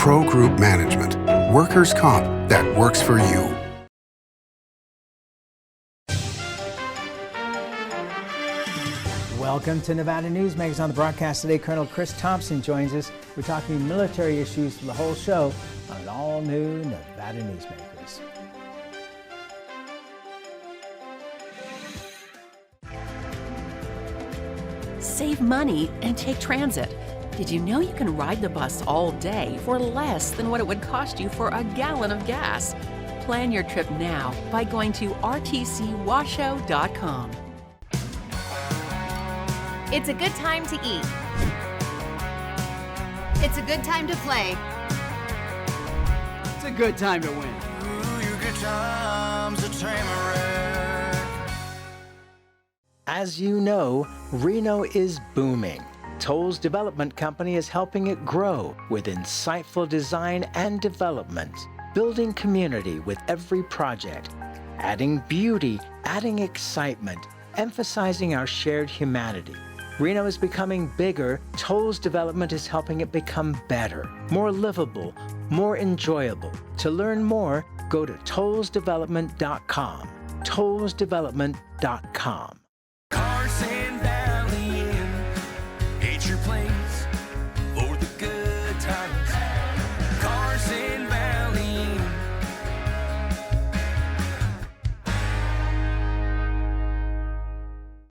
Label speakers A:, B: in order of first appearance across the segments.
A: Pro Group Management. Workers' comp that works for you.
B: Welcome to Nevada Newsmakers. On the broadcast today, Colonel Kris Thompson joins us. We're talking military issues for the whole show on an all-new Nevada Newsmakers.
C: Save money and take transit. Did you know you can ride the bus all day for less than what it would cost you for a gallon of gas? Plan your trip now by going to rtcwashoe.com.
D: It's a good time to eat. It's a good time to play.
E: It's a good time to win.
F: Ooh, your good times are Tamarack.
B: As you know, Reno is booming. Toll's development company is helping it grow with insightful design and development, building community with every project, adding beauty, adding excitement, emphasizing our shared humanity. Reno is becoming bigger. Toll's development is helping it become better, more livable, more enjoyable. To learn more, go to tollsdevelopment.com. tollsdevelopment.com.
F: Carson Valley Inn, it's your place for the good times. Carson Valley Inn.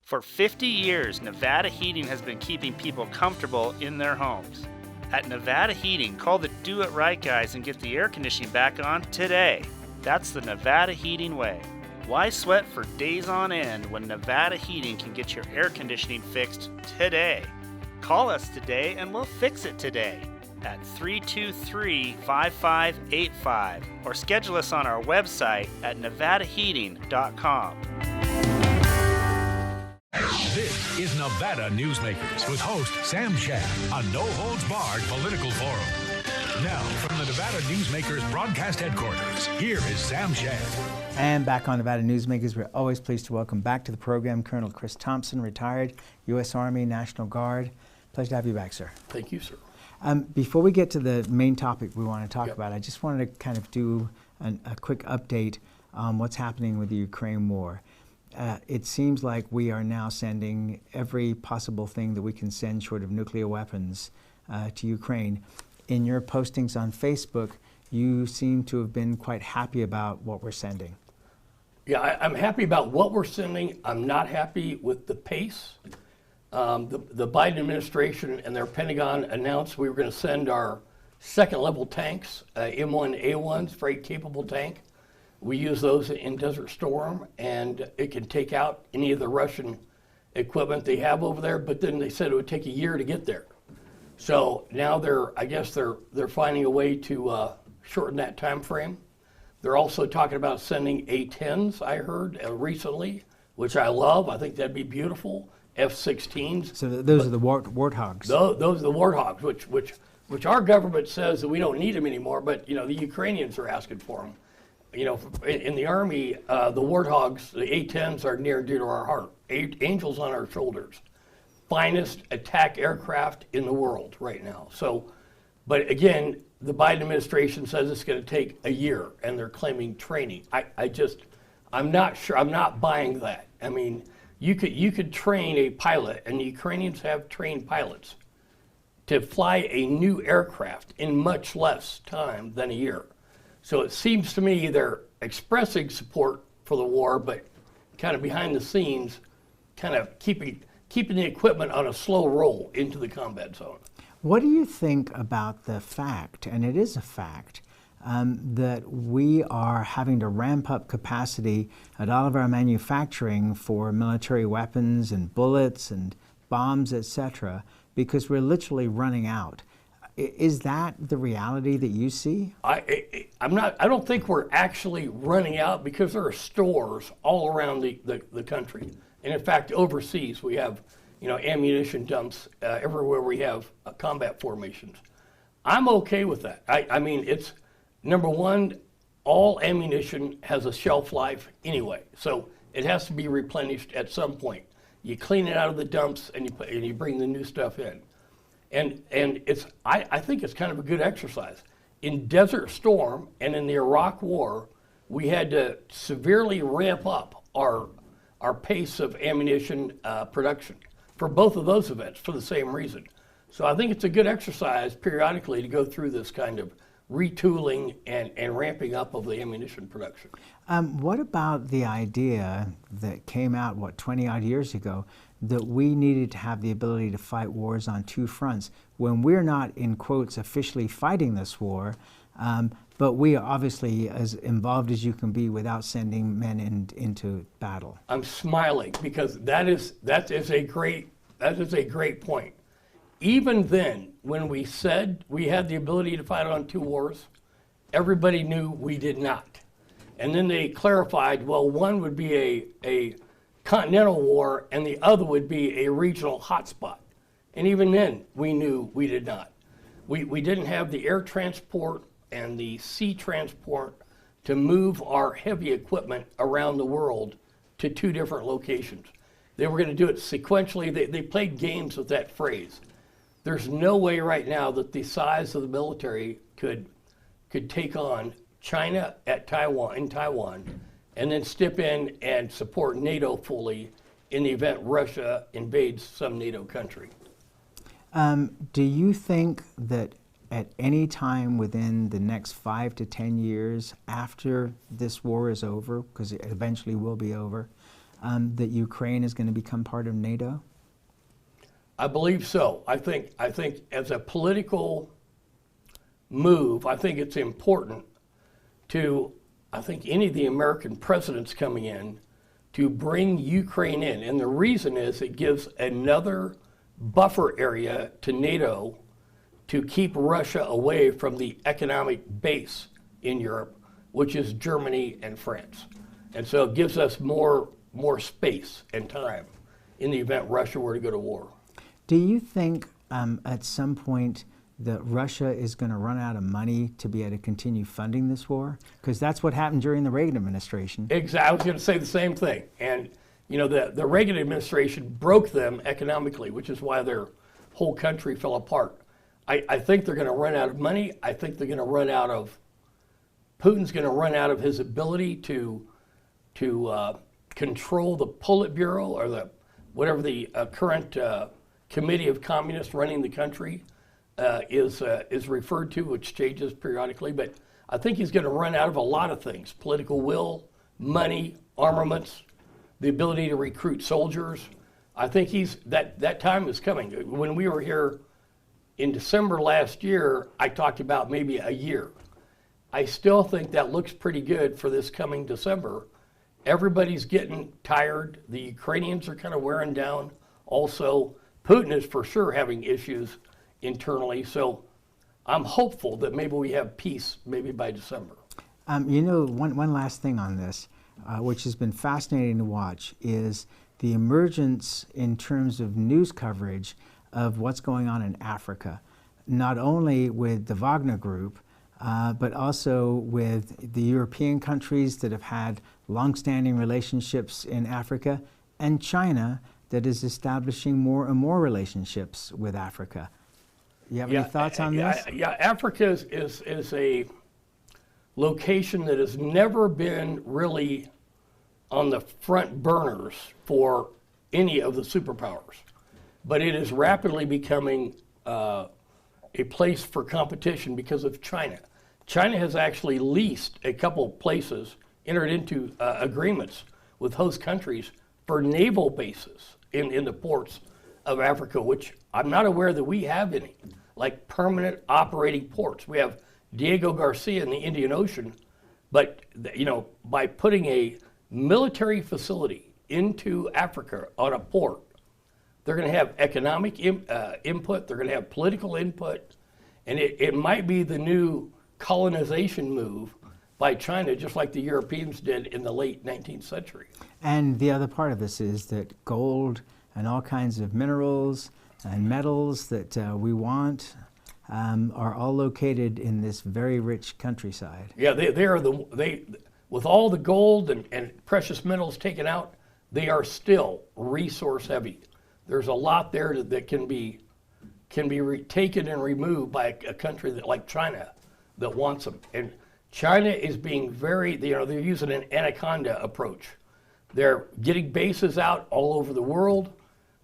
G: For 50 years, Nevada Heating has been keeping people comfortable in their homes. At Nevada Heating, call the Do It Right guys and get the air conditioning back on today. That's the Nevada Heating way. Why sweat for days on end when Nevada Heating can get your air conditioning fixed today? Call us today and we'll fix it today at 323-5585 or schedule us on our website at nevadaheating.com.
H: This is Nevada Newsmakers with host Sam Shad, a no-holds-barred political forum. Now, from the Nevada Newsmakers broadcast headquarters, here is Sam Shad.
B: And back on Nevada Newsmakers, we're always pleased to welcome back to the program Colonel Kris Thompson, retired U.S. Army National Guard. Pleasure to have you back, sir.
I: Thank you, sir.
B: Before we get to the main topic we want to talk about, I just wanted to kind of do a quick update on what's happening with the Ukraine war. It seems like we are now sending every possible thing that we can send short of nuclear weapons to Ukraine. In your postings on Facebook, you seem to have been quite happy about what we're sending.
I: Yeah, I'm happy about what we're sending. I'm not happy with the pace. The Biden administration and their Pentagon announced we were going to send our second-level tanks, M1A1s, very capable tank. We use those in Desert Storm, and it can take out any of the Russian equipment they have over there, but then they said it would take a year to get there. So now I guess they're finding a way to shorten that time frame. They're also talking about sending A-10s, I heard recently, which I love. I think that'd be beautiful. F-16s.
B: So those are the warthogs.
I: Those are the warthogs, which our government says that we don't need them anymore, but the Ukrainians are asking for them. In the Army, the warthogs, the A-10s are near and dear to our heart. Angels on our shoulders. Finest attack aircraft in the world right now. So, but again, the Biden administration says it's going to take a year, and they're claiming training. I'm not sure. I'm not buying that. I mean, you could train a pilot, and the Ukrainians have trained pilots to fly a new aircraft in much less time than a year. So it seems to me they're expressing support for the war, but kind of behind the scenes, kind of keeping the equipment on a slow roll into the combat zone.
B: What do you think about the fact, and it is a fact, that we are having to ramp up capacity at all of our manufacturing for military weapons and bullets and bombs, etc., because we're literally running out? Is that the reality that you see?
I: I don't think we're actually running out, because there are stores all around the country. And in fact, overseas, we have ammunition dumps everywhere we have combat formations. I'm okay with that. I mean, it's, number one, all ammunition has a shelf life anyway, so it has to be replenished at some point. You clean it out of the dumps and you bring the new stuff in. And I think it's kind of a good exercise. in Desert Storm and in the Iraq War, we had to severely ramp up our pace of ammunition production for both of those events for the same reason. So I think it's a good exercise periodically to go through this kind of retooling and ramping up of the ammunition production.
B: What about the idea that came out, 20 odd years ago, that we needed to have the ability to fight wars on two fronts when we're not, in quotes, officially fighting this war, but we are obviously as involved as you can be without sending men into battle?
I: I'm smiling because that is a great point. Even then, when we said we had the ability to fight on two wars, everybody knew we did not. And then they clarified, well, one would be a continental war and the other would be a regional hotspot. And even then, we knew we did not. We didn't have the air transport and the sea transport to move our heavy equipment around the world to two different locations. They were going to do it sequentially. They played games with that phrase. There's no way right now that the size of the military could take on China in Taiwan, and then step in and support NATO fully in the event Russia invades some NATO country.
B: Do you think that at any time within the next 5 to 10 years after this war is over, because it eventually will be over, that Ukraine is going to become part of NATO?
I: I believe so. I think as a political move, I think it's important to, I think any of the American presidents coming in, to bring Ukraine in. And the reason is it gives another buffer area to NATO to keep Russia away from the economic base in Europe, which is Germany and France. And so it gives us more space and time in the event Russia were to go to war.
B: Do you think at some point that Russia is going to run out of money to be able to continue funding this war? Because that's what happened during the Reagan administration.
I: Exactly. I was going to say the same thing. And you know, the Reagan administration broke them economically, which is why their whole country fell apart. I think they're going to run out of money. I think they're going to run out of, Putin's going to run out of his ability to control the Politburo or whatever the current committee of communists running the country is referred to, which changes periodically. But I think he's going to run out of a lot of things: political will, money, armaments, the ability to recruit soldiers. I think that time is coming. When we were here in December last year, I talked about maybe a year. I still think that looks pretty good for this coming December. Everybody's getting tired. The Ukrainians are kind of wearing down. Also, Putin is for sure having issues internally. So I'm hopeful that maybe we have peace maybe by December.
B: You know, one last thing on this, which has been fascinating to watch, is the emergence in terms of news coverage of what's going on in Africa, not only with the Wagner Group, but also with the European countries that have had long-standing relationships in Africa, and China that is establishing more and more relationships with Africa. You have any thoughts on this?
I: Yeah, Africa is a location that has never been really on the front burners for any of the superpowers, but it is rapidly becoming a place for competition because of China. China has actually leased a couple places, entered into agreements with host countries for naval bases in the ports of Africa, which I'm not aware that we have any, like permanent operating ports. We have Diego Garcia in the Indian Ocean, but you know, by putting a military facility into Africa on a port, they're going to have economic input, they're going to have political input, and it might be the new colonization move by China, just like the Europeans did in the late 19th century.
B: And the other part of this is that gold and all kinds of minerals and metals that we want are all located in this very rich countryside.
I: Yeah, they with all the gold and precious metals taken out, they are still resource heavy. There's a lot there that can be taken and removed by a country like China that wants them. And China is being very, they're using an anaconda approach. They're getting bases out all over the world.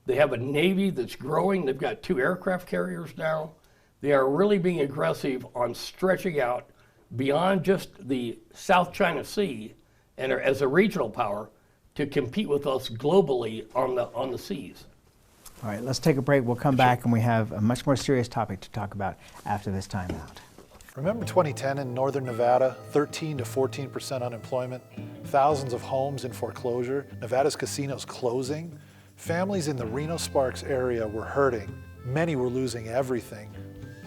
I: They have a Navy that's growing. They've got 2 aircraft carriers now. They are really being aggressive on stretching out beyond just the South China Sea and are, as a regional power, to compete with us globally on the seas.
B: All right, let's take a break. We'll come back and we have a much more serious topic to talk about after this timeout.
J: Remember 2010 in northern Nevada, 13 to 14% unemployment, thousands of homes in foreclosure, Nevada's casinos closing? Families in the Reno-Sparks area were hurting. Many were losing everything.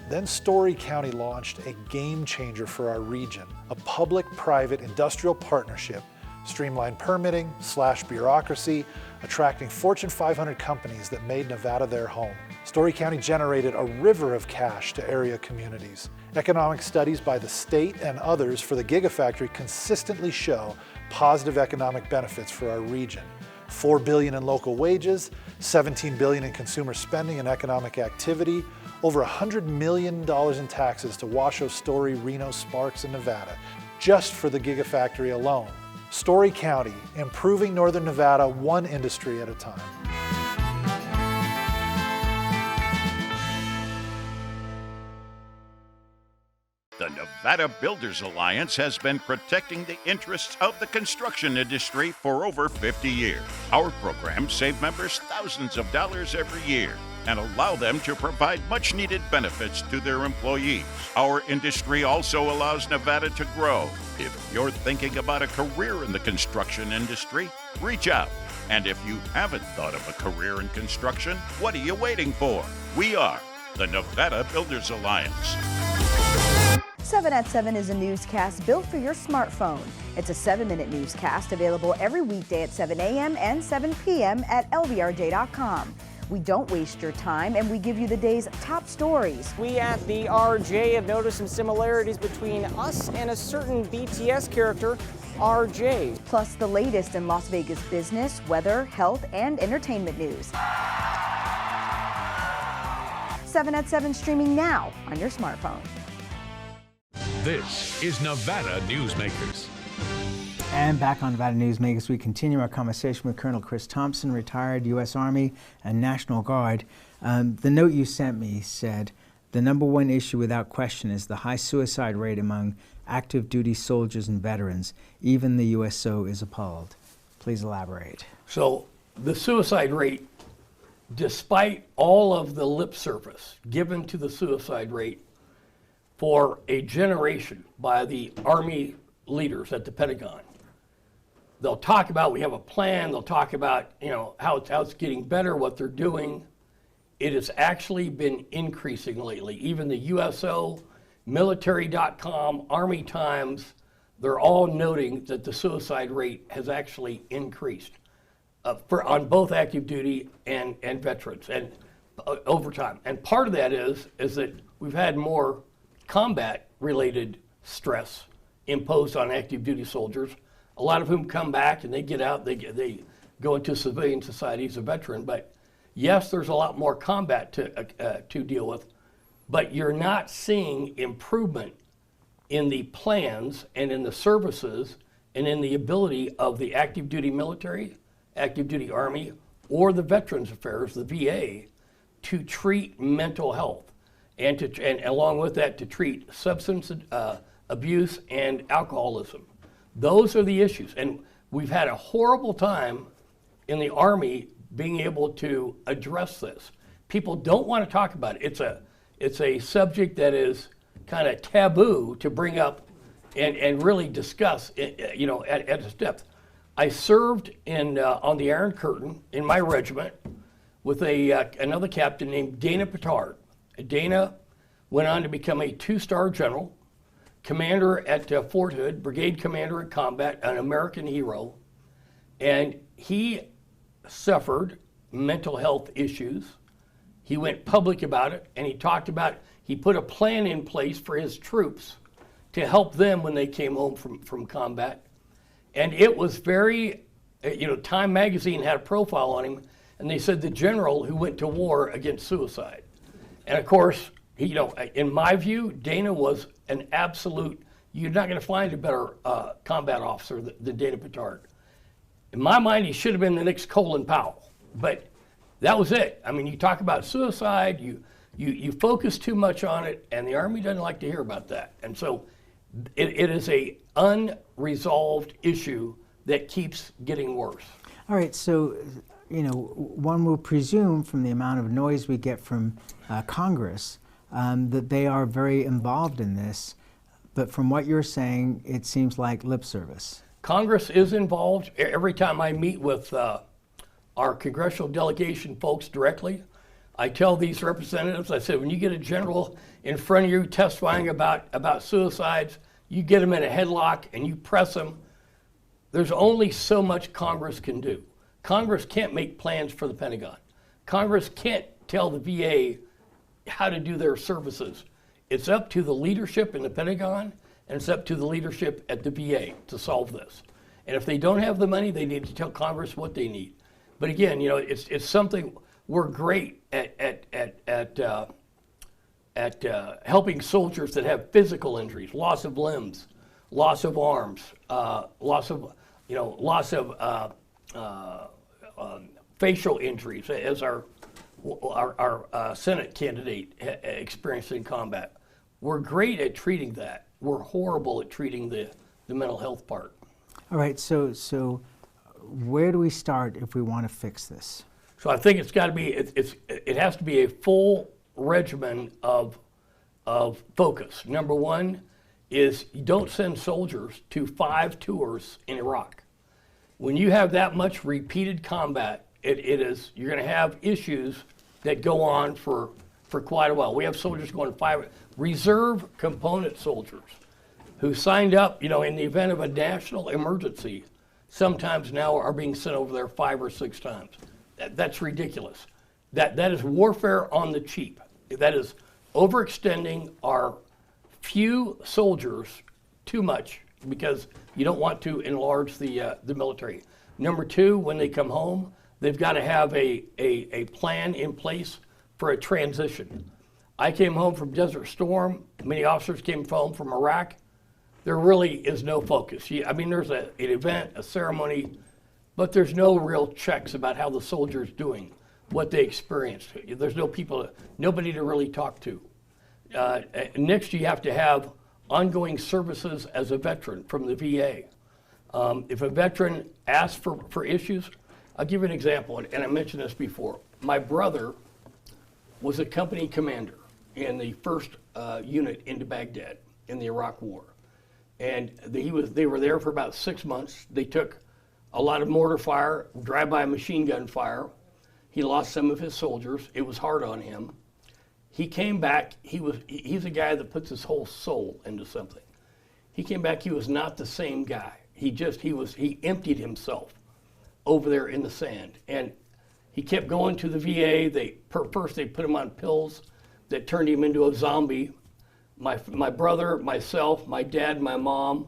J: Then Story County launched a game changer for our region, a public-private industrial partnership, streamlined permitting, slashed bureaucracy, attracting Fortune 500 companies that made Nevada their home. Story County generated a river of cash to area communities. Economic studies by the state and others for the Gigafactory consistently show positive economic benefits for our region. $4 billion in local wages, $17 billion in consumer spending and economic activity, over $100 million in taxes to Washoe, Story, Reno, Sparks, and Nevada, just for the Gigafactory alone. Story County, improving northern Nevada one industry at a time.
K: The Nevada Builders Alliance has been protecting the interests of the construction industry for over 50 years. Our programs save members thousands of dollars every year and allow them to provide much-needed benefits to their employees. Our industry also allows Nevada to grow. If you're thinking about a career in the construction industry, reach out. And if you haven't thought of a career in construction, what are you waiting for? We are the Nevada Builders Alliance.
L: 7 at 7 is a newscast built for your smartphone. It's a 7-minute newscast available every weekday at 7 a.m. and 7 p.m. at lvrj.com. We don't waste your time, and we give you the day's top stories.
M: We at the RJ have noticed some similarities between us and a certain BTS character, RJ.
L: Plus the latest in Las Vegas business, weather, health, and entertainment news. 7 at 7 streaming now on your smartphone.
H: This is Nevada Newsmakers.
B: And back on Nevada Newsmakers, we continue our conversation with Colonel Kris Thompson, retired U.S. Army and National Guard. The note you sent me said, the number one issue without question is the high suicide rate among active duty soldiers and veterans. Even the USO is appalled. Please elaborate.
I: So the suicide rate, despite all of the lip service given to the suicide rate for a generation by the Army leaders at the Pentagon, they'll talk about, we have a plan, they'll talk about, how it's getting better, what they're doing. It has actually been increasing lately. Even the USO, military.com, Army Times, they're all noting that the suicide rate has actually increased on both active duty and veterans and over time. And part of that is that we've had more combat-related stress imposed on active duty soldiers, a lot of whom come back and they get out, they go into civilian society as a veteran. But yes, there's a lot more combat to deal with, but you're not seeing improvement in the plans and in the services and in the ability of the active duty military, active duty Army, or the Veterans Affairs, the VA, to treat mental health and along with that to treat substance abuse and alcoholism. Those are the issues, and we've had a horrible time in the Army being able to address this. People don't want to talk about it. It's a subject that is kind of taboo to bring up and really discuss, at its depth. I served on the Iron Curtain in my regiment with another captain named Dana Petard. Dana went on to become a 2-star general, commander at Fort Hood, brigade commander in combat, an American hero, and he suffered mental health issues. He went public about it, and he put a plan in place for his troops to help them when they came home from combat. And it was very, Time magazine had a profile on him, and they said the general who went to war against suicide. And of course, in my view, Dana was an absolute, you're not going to find a better combat officer than Dana Petard. In my mind, he should have been the next Colin Powell, but that was it. I mean, you talk about suicide, you focus too much on it, and the Army doesn't like to hear about that. And so it is a unresolved issue that keeps getting worse.
N: All right, so, one will presume from the amount of noise we get from Congress that they are very involved in this, but from what you're saying, it seems like lip service.
I: Congress is involved. Every time I meet with our congressional delegation folks directly, I tell these representatives, I said, when you get a general in front of you testifying about suicides, you get them in a headlock and you press them. There's only so much Congress can do. Congress can't make plans for the Pentagon. Congress can't tell the VA how to do their services. It's up to the leadership in the Pentagon, and it's up to the leadership at the VA to solve this. And if they don't have the money, they need to tell Congress what they need. But again, it's something we're great at helping soldiers that have physical injuries, loss of limbs, loss of arms, loss of facial injuries, as our Senate candidate experienced in combat. We're great at treating that. We're horrible at treating the mental health part.
N: All right, so where do we start if we want to fix this?
I: So I think it's got to be, it has to be a full regimen of focus. Number one is you don't send soldiers to 5 tours in Iraq. When you have that much repeated combat, you're going to have issues that go on for quite a while. We have soldiers going 5 reserve component soldiers who signed up, in the event of a national emergency, sometimes now are being sent over there 5 or 6 times. That's ridiculous. That is warfare on the cheap. That is overextending our few soldiers too much because you don't want to enlarge the military. Number 2, when they come home, they've got to have a plan in place for a transition. I came home from Desert Storm. Many officers came home from Iraq. There really is no focus. There's an event, a ceremony, but there's no real checks about how the soldier's doing, what they experienced. There's nobody to really talk to. Next, you have to have ongoing services as a veteran from the VA. If a veteran asks for issues, I'll give you an example, and I mentioned this before. My brother was a company commander in the 1st unit into Baghdad in the Iraq War. And they were there for about 6 months. They took a lot of mortar fire, drive-by machine gun fire. He lost some of his soldiers. It was hard on him. He came back. He's a guy that puts his whole soul into something. He came back. He was not the same guy. He emptied himself over there in the sand. And he kept going to the VA. First they put him on pills that turned him into a zombie. My brother, myself, my dad, my mom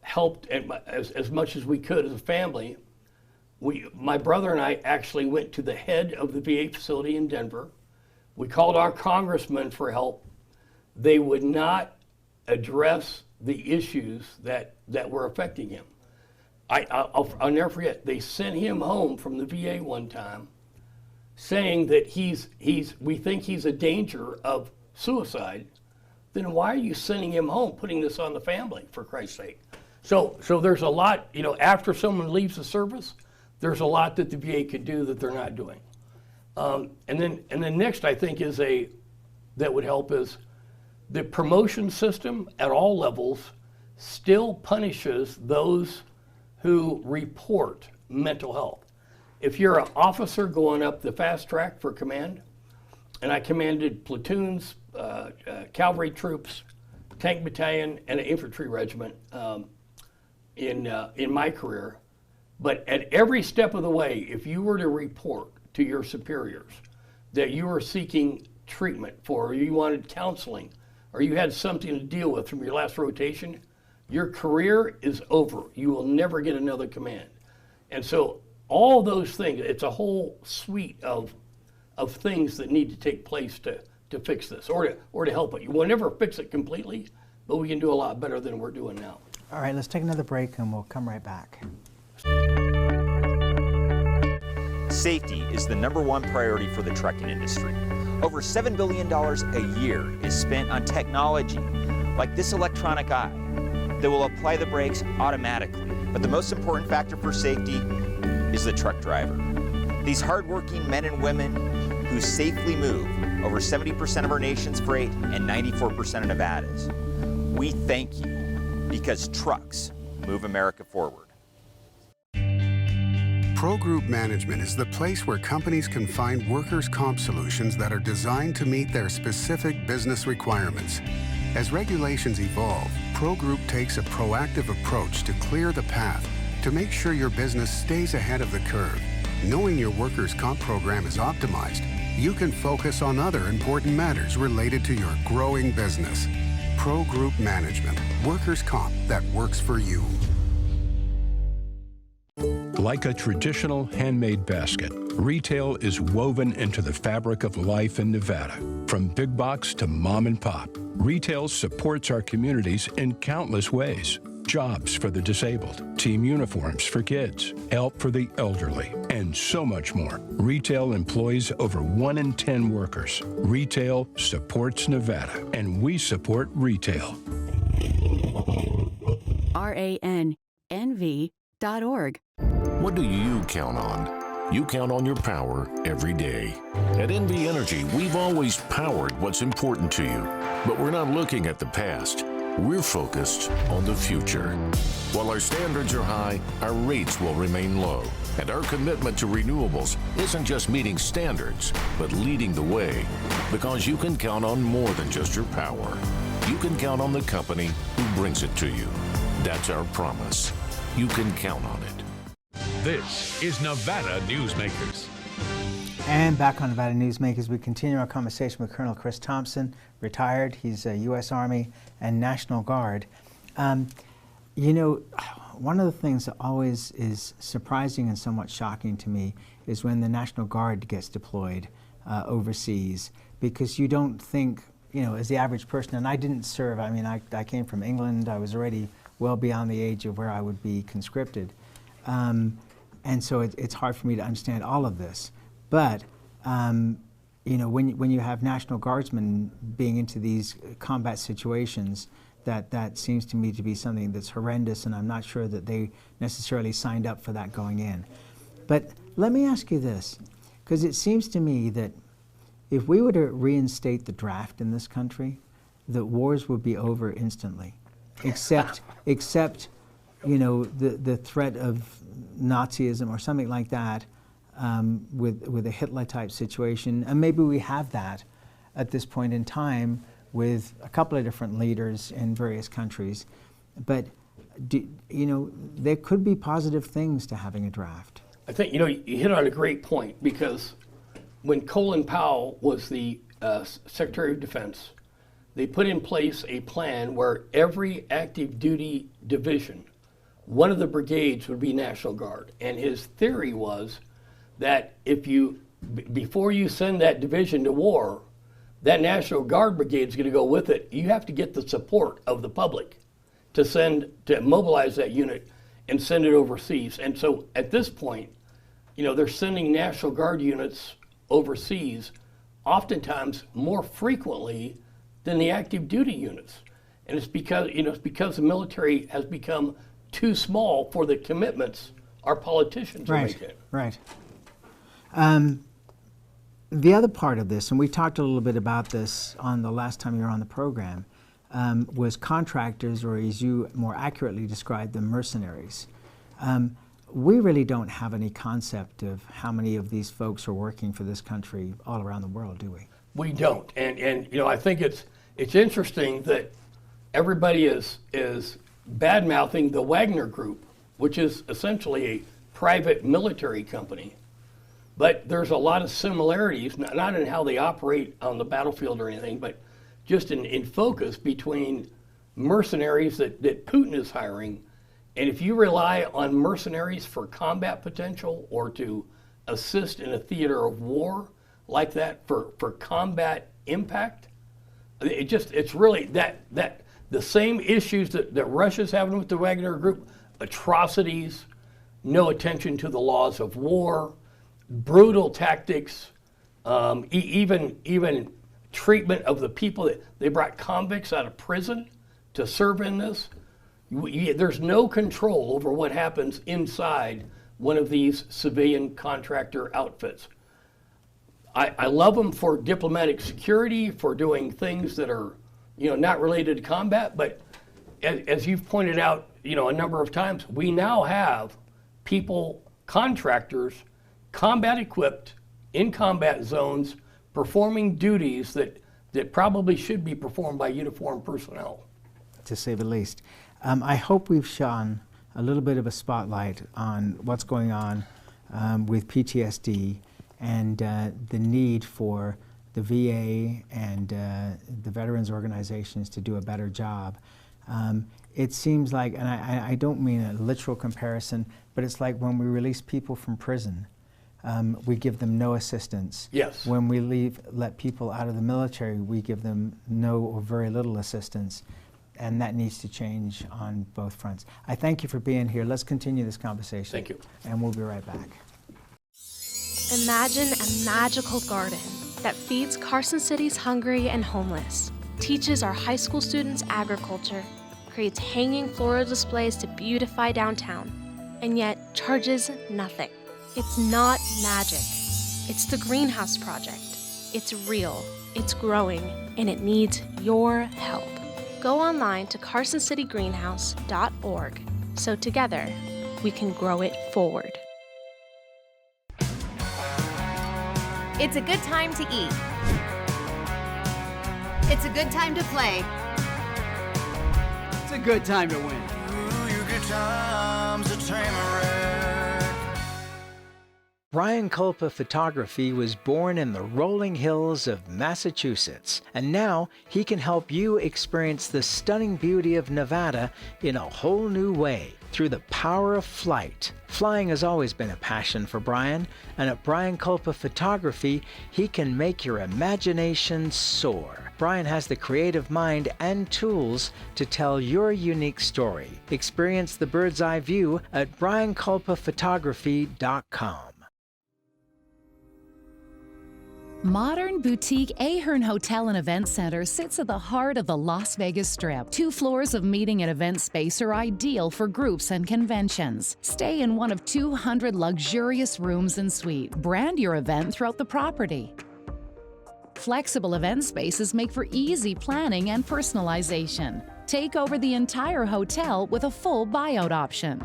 I: helped as much as we could as a family. My brother and I actually went to the head of the VA facility in Denver. We called our congressman for help. They would not address the issues that were affecting him. I'll never forget, they sent him home from the VA one time saying that we think he's a danger of suicide. Then why are you sending him home, putting this on the family, for Christ's sake? So there's a lot, after someone leaves the service, there's a lot that the VA could do that they're not doing. And then next, I think, that would help is the promotion system at all levels still punishes those who report mental health. If you're an officer going up the fast track for command, and I commanded platoons, cavalry troops, tank battalion, and an infantry regiment in my career. But at every step of the way, if you were to report to your superiors that you were seeking treatment for, or you wanted counseling, or you had something to deal with from your last rotation, your career is over. You will never get another command. And so all those things, it's a whole suite of things that need to take place to to fix this or to help it. We'll never fix it completely, but we can do a lot better than we're doing now.
N: All right, let's take another break and we'll come right back.
O: Safety is the #1 priority for the trucking industry. Over $7 billion a year is spent on technology like this electronic eye that will apply the brakes automatically. But the most important factor for safety is the truck driver. These hardworking men and women who safely move over 70% of our nation's freight and 94% of Nevada's. We thank you because trucks move America forward.
A: Pro Group Management is the place where companies can find workers' comp solutions that are designed to meet their specific business requirements. As regulations evolve, Pro Group takes a proactive approach to clear the path to make sure your business stays ahead of the curve. Knowing your workers' comp program is optimized, you can focus on other important matters related to your growing business. Pro Group Management, workers' comp that works for you.
P: Like a traditional handmade basket, retail is woven into the fabric of life in Nevada. From big box to mom and pop, retail supports our communities in countless ways. Jobs for the disabled, team uniforms for kids, help for the elderly, and so much more. Retail employs over 1 in 10 workers. Retail supports Nevada, and we support retail.
C: RANNV.org.
Q: What do you count on? You count on your power every day. At NV Energy, we've always powered what's important to you, but we're not looking at the past. We're focused on the future. While our standards are high, our rates will remain low. And our commitment to renewables isn't just meeting standards, but leading the way. Because you can count on more than just your power. You can count on the company who brings it to you. That's our promise. You can count on it.
H: This is Nevada Newsmakers.
N: And back on Nevada Newsmakers, we continue our conversation with Colonel Kris Thompson, retired. He's a U.S. Army and National Guard. You know, one of the things that always is surprising and somewhat shocking to me is when the National Guard gets deployed overseas, because you don't think, you know, as the average person, and I didn't serve, I mean, I came from England, I was already well beyond the age of where I would be conscripted. And so it's hard for me to understand all of this. But, you know, when you have National Guardsmen being into these combat situations, that seems to me to be something that's horrendous, and I'm not sure that they necessarily signed up for that going in. But let me ask you this, because it seems to me that if we were to reinstate the draft in this country, that wars would be over instantly, except you know, the threat of Nazism or something like that, with a Hitler-type situation. And maybe we have that at this point in time with a couple of different leaders in various countries. But, you know, there could be positive things to having a draft.
I: I think, you know, you hit on a great point, because when Colin Powell was the Secretary of Defense, they put in place a plan where every active duty division, one of the brigades would be National Guard. And his theory was that if you, before you send that division to war, that National Guard brigade is going to go with it. You have to get the support of the public to mobilize that unit and send it overseas. And so at this point, you know, they're sending National Guard units overseas oftentimes more frequently than the active duty units. And it's because, you know, it's because the military has become too small for the commitments our politicians are making.
N: Right. The other part of this, and we talked a little bit about this on the last time you were on the program, was contractors, or as you more accurately described them, mercenaries. We really don't have any concept of how many of these folks are working for this country all around the world, do we?
I: We don't, and you know, I think it's interesting that everybody is bad-mouthing the Wagner Group, which is essentially a private military company. But there's a lot of similarities, not in how they operate on the battlefield or anything, but just in focus between mercenaries that Putin is hiring. And if you rely on mercenaries for combat potential or to assist in a theater of war like that for combat impact. It's really that the same issues that Russia's having with the Wagner Group, atrocities, no attention to the laws of war, brutal tactics, even treatment of the people that they brought convicts out of prison to serve in this. There's no control over what happens inside one of these civilian contractor outfits. I love them for diplomatic security, for doing things that are, not related to combat. But as you've pointed out, a number of times, we now have people, contractors, combat equipped in combat zones, performing duties that probably should be performed by uniformed personnel.
N: To say the least. I hope we've shone a little bit of a spotlight on what's going on with PTSD and the need for the VA and the veterans organizations to do a better job. It seems like, and I don't mean a literal comparison, but it's like when we release people from prison, we give them no assistance.
I: Yes.
N: When we let people out of the military, we give them no or very little assistance. And that needs to change on both fronts. I thank you for being here. Let's continue this conversation.
I: Thank you.
N: And we'll be right back.
R: Imagine a magical garden that feeds Carson City's hungry and homeless, teaches our high school students agriculture, creates hanging floral displays to beautify downtown, and yet charges nothing. It's not magic. It's the Greenhouse Project. It's real, it's growing, and it needs your help. Go online to carsоncitygreenhouse.org so together we can grow it forward.
D: It's a good time to eat. It's a good time to play.
E: It's a good time to win.
F: Your good time's a train wreck.
B: Brian Culpa Photography was born in the rolling hills of Massachusetts, and now he can help you experience the stunning beauty of Nevada in a whole new way through the power of flight. Flying has always been a passion for Brian, and at Brian Culpa Photography, he can make your imagination soar. Brian has the creative mind and tools to tell your unique story. Experience the bird's eye view at brianculpaphotography.com.
S: Modern boutique Ahern Hotel and Event Center sits at the heart of the Las Vegas Strip. 2 floors of meeting and event space are ideal for groups and conventions. Stay in one of 200 luxurious rooms and suites. Brand your event throughout the property. Flexible event spaces make for easy planning and personalization. Take over the entire hotel with a full buyout option.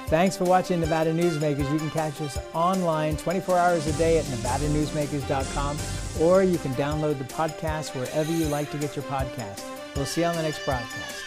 N: Thanks for watching Nevada Newsmakers. You can catch us online 24 hours a day at nevadanewsmakers.com, or you can download the podcast wherever you like to get your podcast. We'll see you on the next broadcast.